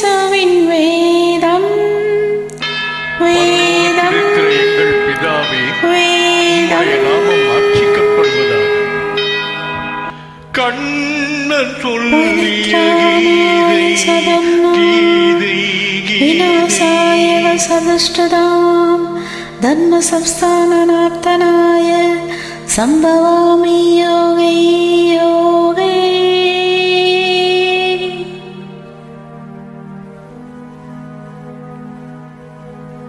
இயேசுவின் வேதம் வேதம் எங்கள் பிதாவே வேதம் நாமம் ஆட்சிக்கப்படுவதாக. கண்ணன் சொல்லிய विनाशाय व सदुष्टदां धर्म संस्थानार्थनाय संभवामि योगे योगे.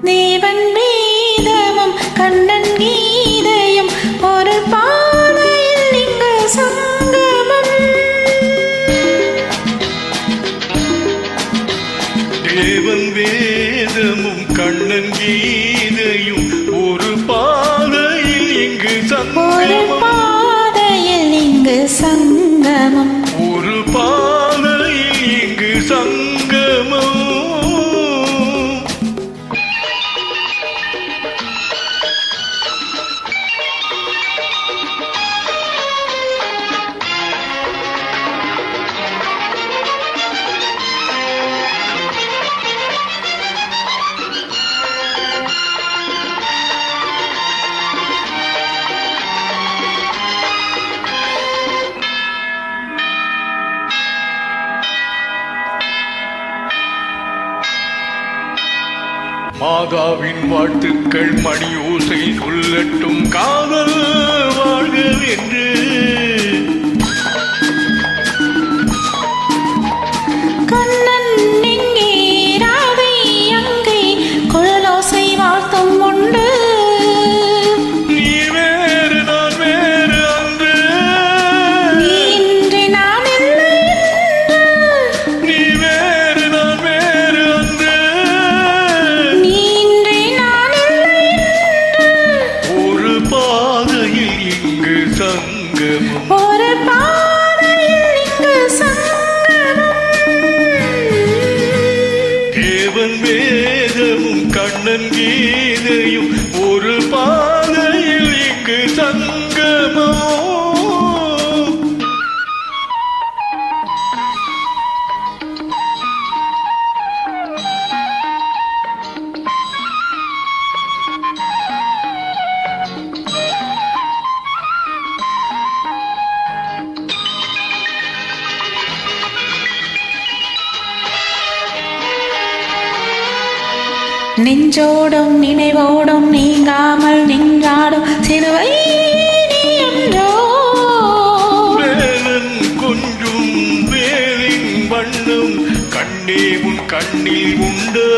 தேவன் வேதமும் கண்ணன் கீதையும் ஒரு பாதையில் இங்கு சங்கமம். தேவன் வேதமும் கண்ணன் கீதையும் ஒரு பாதையில் இங்கு ஒரு சங்கமம். பாதையில் இங்கு சங்கமம். ஒரு பாதையில் இங்கு சங்கமம். மாதாவின் வாழ்த்துக்கள் மணியோசை சொல்லட்டும் காதல் வாழ்க என்று. கண்ணன் எங்கே ராதை அங்கே குழலோசை வாழ்த்தும் உண்டு. நீ வேறு நான் வேறு அன்று. நீ இன்றி நான் இல்லை என்று. நீ வேறு நான் வேறு அன்று. நீ இன்றி நான் இல்லை என்று. ஒரு பாதையில் இங்கு சங்கமம். ஒரு பாதையில் இங்கு சங்கமம். தேவன் வேதமும் கண்ணன் கீதையும் ஒரு பாதையில் இங்கு சங்கமம். நெஞ்சோடும் நினைவோடும் நீங்காமல் நின்றாடும் சிலுவை நீ என்றோ. வேலன் கொஞ்சும் வேலின் வண்ணம் கண்ணே உன் கண்ணில் உண்டு.